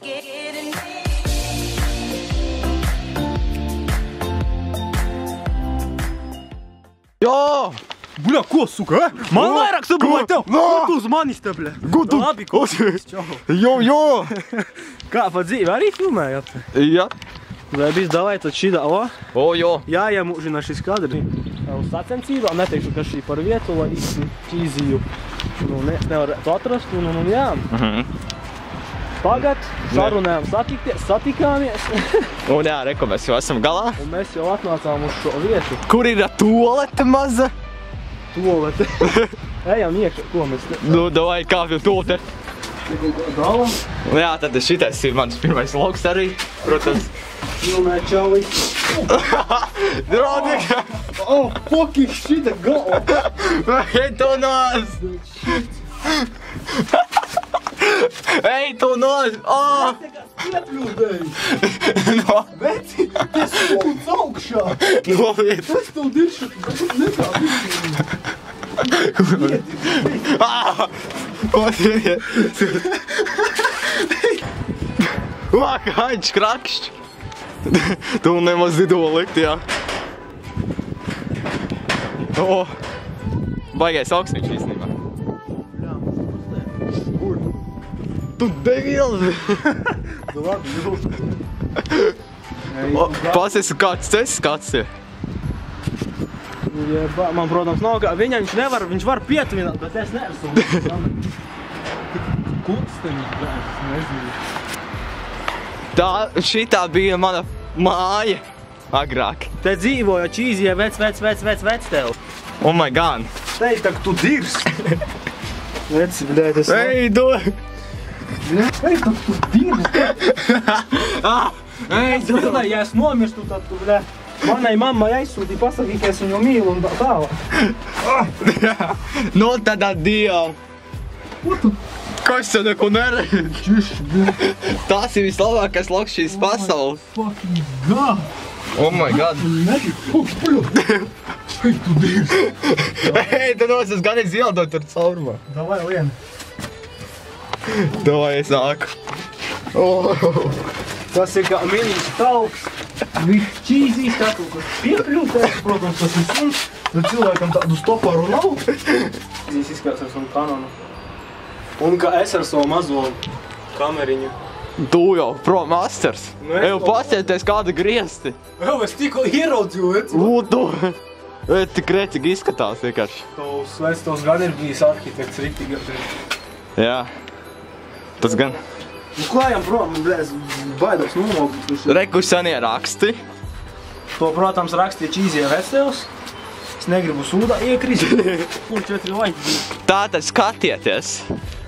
Jā! Bļa, ko suka, Man vairāk sabrūk tev! Ko tu uz manis te, bļa? Labi, ko? Jo! Kā, pa dzīvi arī filmējat? Jā. Vai bijis davai tad šī o? O, jo. Jāiemūžina šis kadri. Uz sacensībām neteikšu, ka šī par vietu, lai īsti ķīziju nevarētu atrast, un jā. Tagad sarunājām satikāmies. Un jā, reko, mēs jau esam galā. Un mēs jau atnācām uz šo vietu. Kur ir tualete maza? Tualete. Ejam iekšā, ko mēs te? Nu, davai kāpjam tualete. Dalam. Jā, tad šitais ir mans pirmais logs arī, protams. Filmē čauli. Draudīgi! Oh, fucking shit, galva! Ej, tu nāc! Ej, tu nāc! Oh! Iepļūdēji! Veci, tas lūdz augšā! Noviet! Es tev diršu, nekā Kā viņš krakšķ! Tu nemaz zidola likt, jā. O! Baigais augstiņš īstenībā. Kur? Tu degils! Tu labi, jūs. Pasies, kāds ir? Man, protams, nav kā, viņš nevar, viņš var pietuvināt, bet es neesmu. Kutsteņi, es nezinu. Šitā bija mana māja agrāk. Te dzīvoja Čīzija vec tev. Oh my god. Te tak tu dirs. Vec, bļēt, es... Ej, do! Te tak tu dirs. Ej, do! Ja es nomirstu, tad tu, bļēt, manai mammai aizsūtīja pasakīt, ka es viņu mīlu un tālāk. No tad addio. Ko tu? Kas tev neko neredz? Tas ir vislabākais logs šīs pasaules. Fucking god. Oh my god. Ej, tu dirs. Ej, tu noses gan es ieldot ar caurumā. Davai, lien. Davai, es nāku. Tas ir kā mīļš tauks. Viņš Čīzijas kā kaut kas piepļūtēs, protams, tas ir suns. Bet cilvēkam tādu stoparu nav. Čīzijas izskatās ar savu kanonu. Un kā es ar savu mazo kameriņu. Tu jau pro masters. Eju pasieties kāda griezti. Jau, es tikko ieraudzīju, veci. Lūdzu. Tik recīgi izskatās vienkārši. Tos gan ir bijis arhitekts ritīgi. Jā. Tas gan. Nu, klājam, prom, blēs, baidos nomaukt. Reku senie raksti. To, protams, rakstīja Čīzija Vectevs. Es negribu sūdā iekrist. Un 4 laiki. Tātad skatieties.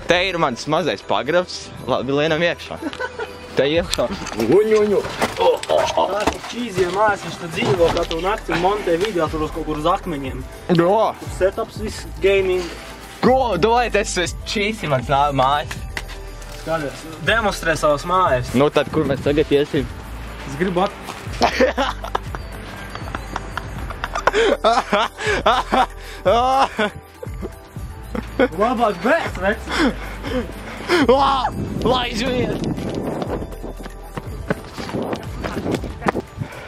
Te ir mans mazais pagrabs. Labi, lienam iekšā. Te iekšā. Uņuņu. Tās ir Čīzija mājas, viņš te dzīvo katru nakti un montē video tur uz kaut kur uz akmeņiem. Bro. Setups, viss gaming. Bro, domāju, tas šīs ir mans mājas. Skaties, demonstrē savas mājas. Nu tad, kur mēs tagad iesim? Es gribu Labāk bēs, veci! Laiž vien!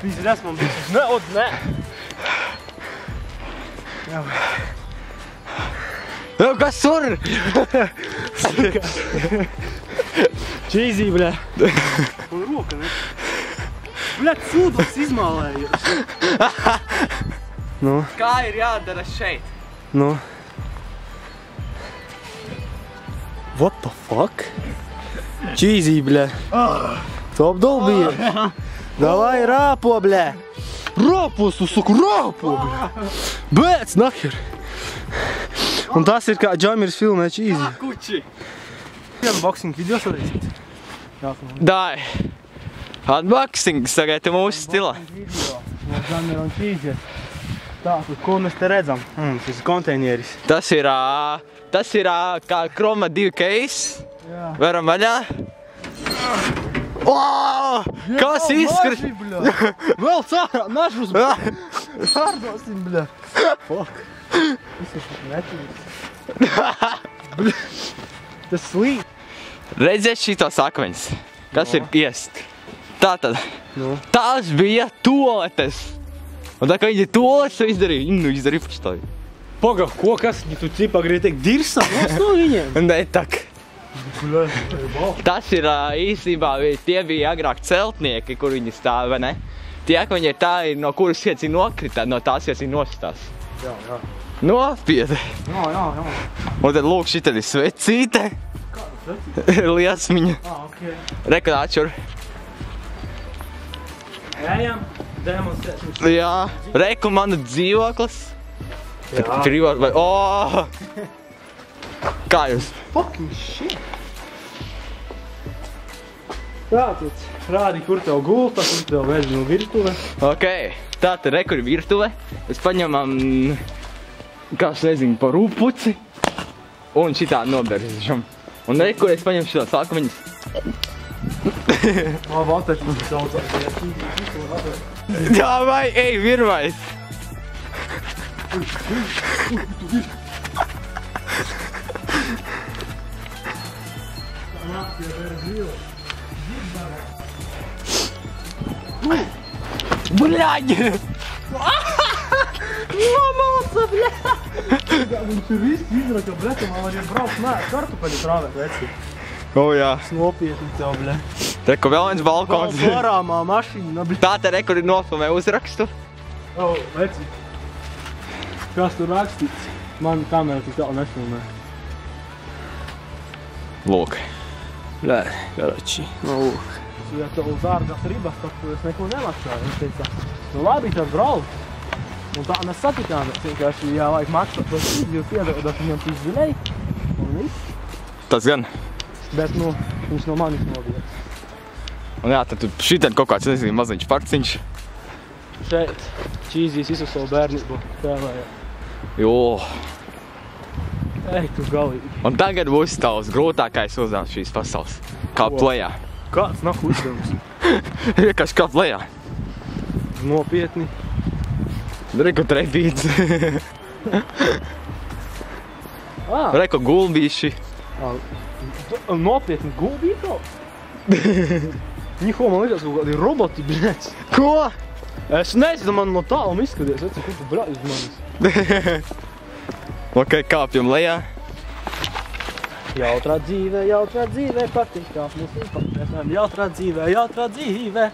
Pīzirēs man bija. Nē! Jā. Kas tur? Čīzī, bļā. Un roka, ne? Bļā, sūdos izmālējos. Nu? Kā ir jādara šeit? Nu? What the fuck? Čīzī, bļā. Top dolbīja. Davai, rāpo, bļā. Rāpos, tu saku, rāpo, bļā. Bēc, nahir. Un tas ir kā Džamirs filmē Čīzī. Kuči. Unboxing video sadēsīt. Dai. Unboxing, sagaita mūsu stilā. No Džamira un Čīzijas. Tātad, ko mēs te redzam? Tas ir konteinieris. Tas ir kā Chroma 2 case. Jā. Varam vaļā. Kas izskrit? Vēl cārā, našus, bļā. Pārdosim, bļā. Fuck. Izskatās netīgs. Bļā. Tas slīd. Redziet šitos akmeņus. Kas ir iest? Tātad, tās bija toaletes. Un tā kā viņi toaletes izdarīja, viņi izdarīja paštāju. Paga, ko kas? Tu cipā grib teikt dirsa? Kas no viņiem? Ne, tak. Tas ir īstenībā, tie bija agrāk celtnieki, kur viņi stāv, vai ne? Tie, ka viņi ir tā, no kuras vietas ir nokritā, no tās vietas ir nostās. Jā. Nopietni. Jā. Un tad lūk, šitad ir svecīte. Kāda svecīte? Liesmiņa. Ok. Reku atšur. Ejam, demonstrēsim. Jā, reku mana dzīvoklis. Jā. Privāt vai... Kā jūs? Fucking shit. Tātad, rādi, kur tev gulta, kur tev veži no virtuve. Ok, tātad reku ir virtuve. Mēs paņemam, kā es nezinu, par rūpuci. Un šitā noberžam. Un reku es paņemu šitā sākumiņas. Vatači mums saucās. Jā, vai, ej, virmais. Bļaģi! Nomāca, bļā! Viņš ir viss izraka, bļā, tu man var jau braukt kartupeļu trāvēt, veci. Jā. Nopietni tev, bļā. Reku vēl viens balkons. Varāmā mašīna, bļā. Tātad reku ir nofilmē uzrakstu. Veci. Kas tur rakstīts? Man kamera tik tālu nefilmē. Lūk. Bļā, karači, lūk. Ja tev dārgas ribas, tad es neko nemaksāju. Viņš teica, labi, tad brauc. Un tā mēs satikāmies, vienkārši jālaik maksāt, bet jūs iedodat viņam pizvilēji. Un viss. Tas gan. Bet, viņš no manis nobiegs. Un jā, tad šitien kaut kāds, nezinu, maziņš parciņš. Šeit čīzīs visu savu bērnību spēlēja. Jo. Ej, tu galīgi. Un tagad būs tavs grūtākais uzdevums šīs pasaules. Kāpt lejā. Kāds nav uzdevums? Vienkārši kāpt lejā. Nopietni. Reku trepīts. Reku gulbīši. Nopietni gulbī kaut? Niho, man liekas, kaut kādi roboti, bļēc. Ko? Es nezinu, man no tālum izskaties, kur tu brāļ uz manis. Ok, kāpjam lejā. Jautrā dzīve, patīk kāpnes, jautrā dzīve.